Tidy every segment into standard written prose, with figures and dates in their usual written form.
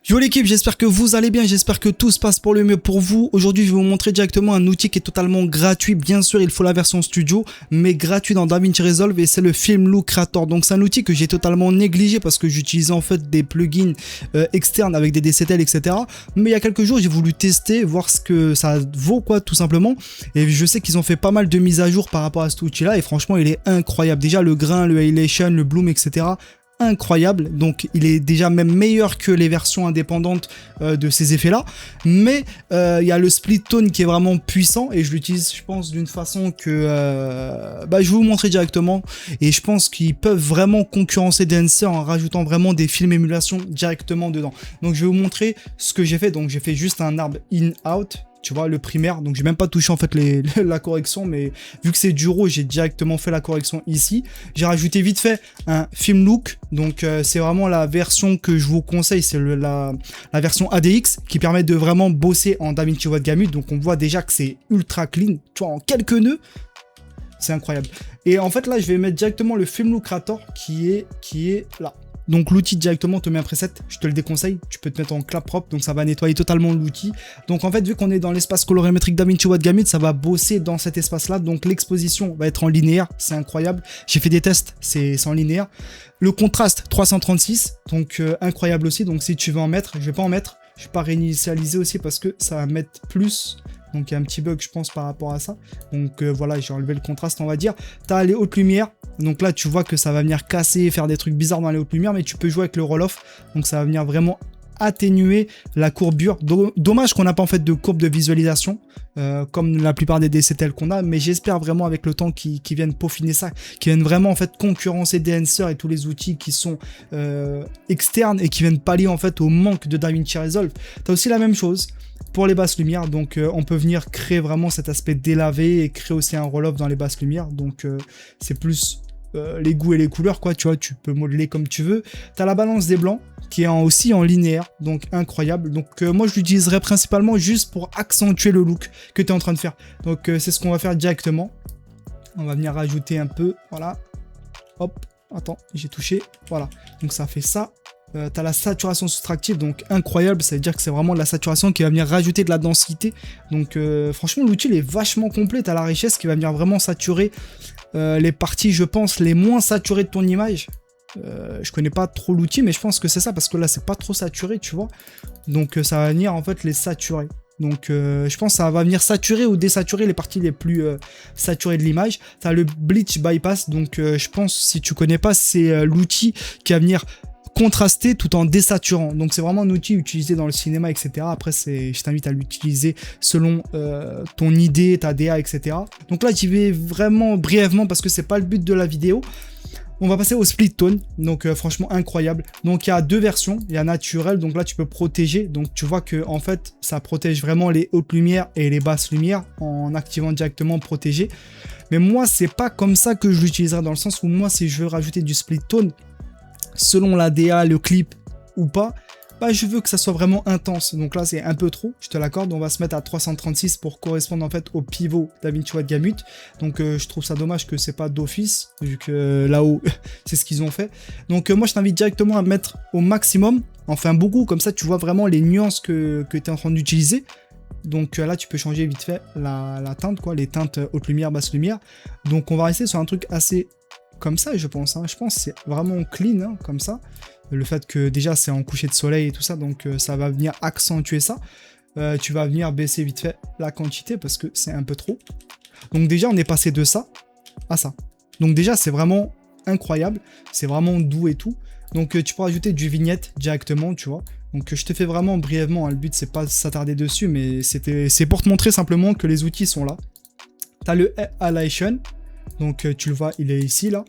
Yo l'équipe, j'espère que vous allez bien, j'espère que tout se passe pour le mieux pour vous. Aujourd'hui, je vais vous montrer directement un outil qui est totalement gratuit. Bien sûr, il faut la version studio, mais gratuit dans DaVinci Resolve et c'est le Filmlook Creator. Donc c'est un outil que j'ai totalement négligé parce que j'utilisais en fait des plugins externes avec des DCTL, etc. Mais il y a quelques jours, j'ai voulu tester, voir ce que ça vaut quoi, tout simplement. Et je sais qu'ils ont fait pas mal de mises à jour par rapport à cet outil-là et franchement, il est incroyable. Déjà, le grain, le highlightation, le bloom, etc. incroyable, donc il est déjà même meilleur que les versions indépendantes de ces effets là, mais il y a le split tone qui est vraiment puissant et je l'utilise, je pense, d'une façon que je vais vous montrer directement et je pense qu'ils peuvent vraiment concurrencer Dancer en rajoutant vraiment des films émulation directement dedans. Donc je vais vous montrer ce que j'ai fait. Donc j'ai fait juste un arbre in-out, tu vois, le primaire, donc j'ai même pas touché en fait la correction, mais vu que c'est du RAW, j'ai directement fait la correction ici. J'ai rajouté vite fait un Filmlook, donc c'est vraiment la version que je vous conseille, c'est la version ADX qui permet de vraiment bosser en DaVinci Resolve Gamut. Donc on voit déjà que c'est ultra clean, tu vois, en quelques nœuds, c'est incroyable. Et en fait là, je vais mettre directement le Filmlook Creator qui est là. Donc l'outil directement te met un preset, je te le déconseille, tu peux te mettre en clap propre, donc ça va nettoyer totalement l'outil. Donc en fait, vu qu'on est dans l'espace colorimétrique DaVinci Resolve Gamut, ça va bosser dans cet espace là, donc l'exposition va être en linéaire, c'est incroyable. J'ai fait des tests, c'est en linéaire. Le contraste 336, donc incroyable aussi, donc si tu veux en mettre, je vais pas en mettre, je vais pas réinitialiser aussi parce que ça va mettre plus. Donc il y a un petit bug je pense par rapport à ça. Donc voilà, j'ai enlevé le contraste on va dire. Tu as les hautes lumières. Donc là tu vois que ça va venir casser, faire des trucs bizarres dans les hautes lumières. Mais tu peux jouer avec le roll-off. Donc ça va venir vraiment atténuer la courbure. Dommage qu'on n'a pas en fait de courbe de visualisation. Comme la plupart des DCTL qu'on a. Mais j'espère vraiment avec le temps qu'ils viennent peaufiner ça. Qu'ils viennent vraiment en fait concurrencer Dancer et tous les outils qui sont externes. Et qui viennent pallier en fait au manque de DaVinci Resolve. Tu as aussi la même chose pour les basses lumières, donc on peut venir créer vraiment cet aspect délavé et créer aussi un roll-off dans les basses lumières, donc c'est plus les goûts et les couleurs quoi, tu vois, tu peux modeler comme tu veux. Tu as la balance des blancs qui est aussi en linéaire, donc incroyable. Donc moi je l'utiliserai principalement juste pour accentuer le look que tu es en train de faire. Donc c'est ce qu'on va faire directement. On va venir rajouter un peu, voilà, hop, attends, j'ai touché, voilà, donc ça fait ça. Tu as la saturation soustractive, donc incroyable, ça veut dire que c'est vraiment de la saturation qui va venir rajouter de la densité. Donc franchement l'outil est vachement complet, tu as la richesse qui va venir vraiment saturer les parties, je pense, les moins saturées de ton image. Je connais pas trop l'outil, mais je pense que c'est ça, parce que là c'est pas trop saturé, tu vois. Donc ça va venir en fait les saturer. Donc je pense que ça va venir saturer ou désaturer les parties les plus saturées de l'image. Tu as le Bleach Bypass, donc je pense, si tu connais pas, c'est l'outil qui va venir contrasté tout en désaturant. Donc c'est vraiment un outil utilisé dans le cinéma, etc. Après je t'invite à l'utiliser selon ton idée, ta DA, etc. Donc là j'y vais vraiment brièvement parce que c'est pas le but de la vidéo. On va passer au split tone, donc franchement incroyable. Donc il y a deux versions, il y a naturel, donc là tu peux protéger, donc tu vois que en fait ça protège vraiment les hautes lumières et les basses lumières en activant directement protéger. Mais moi c'est pas comme ça que je l'utiliserai, dans le sens où moi si je veux rajouter du split tone selon la DA, le clip ou pas, je veux que ça soit vraiment intense. Donc là c'est un peu trop, je te l'accorde. On va se mettre à 336 pour correspondre en fait au pivot DaVinci Resolve Gamut. Donc je trouve ça dommage que c'est pas d'office, vu que là-haut c'est ce qu'ils ont fait. Donc moi je t'invite directement à mettre au maximum, enfin beaucoup, comme ça tu vois vraiment les nuances que tu es en train d'utiliser. Donc là tu peux changer vite fait la teinte, quoi, les teintes haute lumière, basse lumière. Donc on va rester sur un truc assez comme ça, je pense, hein. Je pense que c'est vraiment clean, hein, comme ça. Le fait que déjà c'est en coucher de soleil et tout ça, donc ça va venir accentuer ça. Tu vas venir baisser vite fait la quantité parce que c'est un peu trop. Donc déjà on est passé de ça à ça. Donc déjà c'est vraiment incroyable, c'est vraiment doux et tout. Donc tu peux rajouter du vignette directement, tu vois. Donc je te fais vraiment brièvement, hein. Le but c'est pas de s'attarder dessus, mais c'est pour te montrer simplement que les outils sont là. Tu as le Halation, donc tu le vois, il est ici là.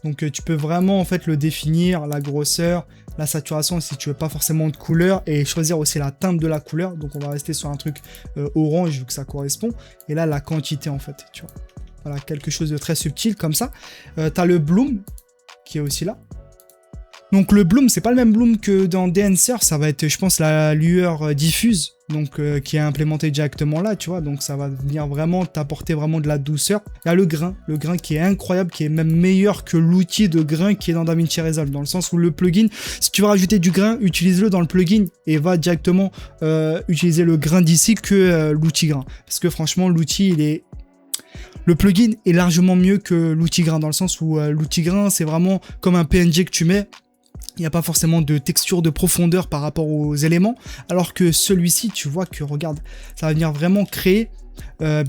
Donc tu peux vraiment en fait le définir, la grosseur, la saturation si tu veux pas forcément de couleur, et choisir aussi la teinte de la couleur. Donc on va rester sur un truc orange vu que ça correspond. Et là la quantité en fait, tu vois. Voilà, quelque chose de très subtil comme ça. Tu as le bloom qui est aussi là. Donc le bloom, c'est pas le même bloom que dans DNCR, ça va être, je pense, la lueur diffuse, donc qui est implémentée directement là, tu vois, donc ça va venir vraiment t'apporter vraiment de la douceur. Il y a le grain qui est incroyable, qui est même meilleur que l'outil de grain qui est dans DaVinci Resolve, dans le sens où le plugin, si tu veux rajouter du grain, utilise-le dans le plugin et va directement utiliser le grain d'ici que l'outil grain, parce que franchement, l'outil, le plugin est largement mieux que l'outil grain, dans le sens où l'outil grain, c'est vraiment comme un PNG que tu mets. Il n'y a pas forcément de texture, de profondeur par rapport aux éléments. Alors que celui-ci, tu vois que, regarde, ça va venir vraiment créer,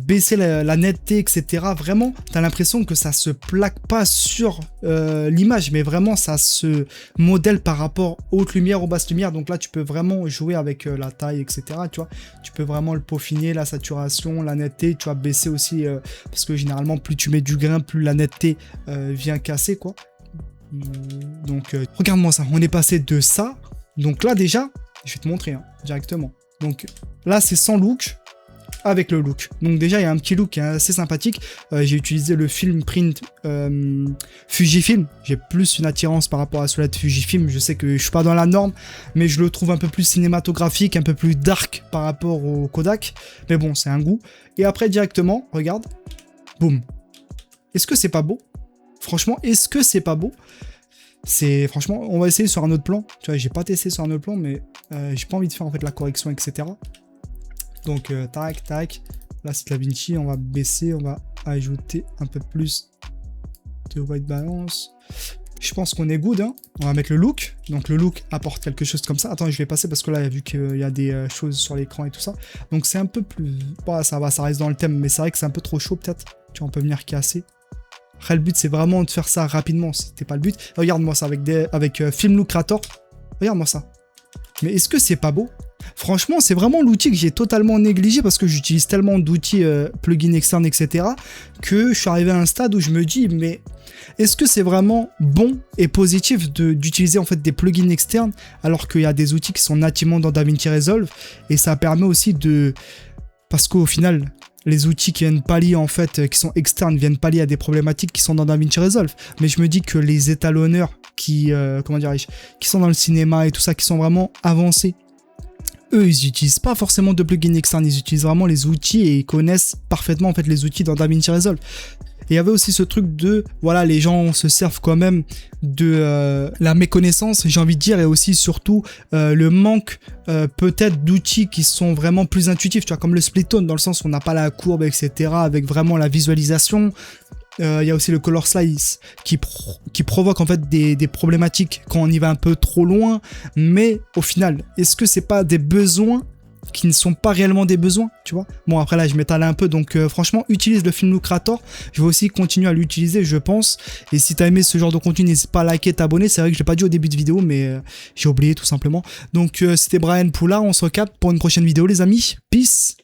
baisser la netteté, etc. Vraiment, tu as l'impression que ça se plaque pas sur l'image, mais vraiment, ça se modèle par rapport aux hautes lumières, aux basses lumières. Donc là, tu peux vraiment jouer avec la taille, etc. Tu vois, tu peux vraiment le peaufiner, la saturation, la netteté. Tu vas baisser aussi, parce que généralement, plus tu mets du grain, plus la netteté vient casser, quoi. Donc regarde-moi ça, on est passé de ça, donc là déjà je vais te montrer directement, donc là c'est sans look avec le look, donc déjà il y a un petit look qui est assez sympathique. J'ai utilisé le film print Fujifilm, j'ai plus une attirance par rapport à celui-là de Fujifilm. Je sais que je suis pas dans la norme, mais je le trouve un peu plus cinématographique, un peu plus dark par rapport au Kodak, mais bon c'est un goût. Et après directement, regarde, boum, est-ce que c'est pas beau? Franchement, est-ce que c'est pas beau? C'est franchement, on va essayer sur un autre plan. Tu vois, j'ai pas testé sur un autre plan, mais j'ai pas envie de faire en fait la correction, etc. Donc tac, tac. Là c'est DaVinci, on va baisser, on va ajouter un peu plus de white balance. Je pense qu'on est good, hein. On va mettre le look. Donc le look apporte quelque chose comme ça. Attends, je vais passer parce que là, vu qu'il y a des choses sur l'écran et tout ça. Donc c'est un peu plus... Bah, ça va, ça reste dans le thème, mais c'est vrai que c'est un peu trop chaud peut-être. Tu vois, on peut venir casser. Après, le but, c'est vraiment de faire ça rapidement. C'était pas le but. Regarde-moi ça avec Filmlucrator. Regarde-moi ça. Mais est-ce que c'est pas beau? Franchement, c'est vraiment l'outil que j'ai totalement négligé parce que j'utilise tellement d'outils plugins externes, etc. que je suis arrivé à un stade où je me dis, mais est-ce que c'est vraiment bon et positif d'utiliser en fait des plugins externes alors qu'il y a des outils qui sont nativement dans DaVinci Resolve, et ça permet aussi de... Parce qu'au final... Les outils qui viennent pallier, en fait, qui sont externes, viennent pallier à des problématiques qui sont dans DaVinci Resolve. Mais je me dis que les étalonneurs qui, comment dirais-je, qui sont dans le cinéma et tout ça, qui sont vraiment avancés, eux, ils n'utilisent pas forcément de plugins externes, ils utilisent vraiment les outils et ils connaissent parfaitement, en fait, les outils dans DaVinci Resolve. Et il y avait aussi ce truc de, voilà, les gens se servent quand même de la méconnaissance, j'ai envie de dire, et aussi surtout le manque peut-être d'outils qui sont vraiment plus intuitifs, tu vois, comme le split tone, dans le sens où on n'a pas la courbe, etc., avec vraiment la visualisation. Il y a aussi le color slice qui provoque en fait des problématiques quand on y va un peu trop loin, mais au final, est-ce que c'est pas des besoins qui ne sont pas réellement des besoins, tu vois? Bon, après là je m'étale un peu, donc franchement utilise le Filmlucrator, je vais aussi continuer à l'utiliser, je pense. Et si t'as aimé ce genre de contenu, n'hésite pas à liker, t'abonner. C'est vrai que je l'ai pas dit au début de vidéo, mais j'ai oublié tout simplement. Donc c'était Brian Poulard, on se recapte pour une prochaine vidéo les amis, peace.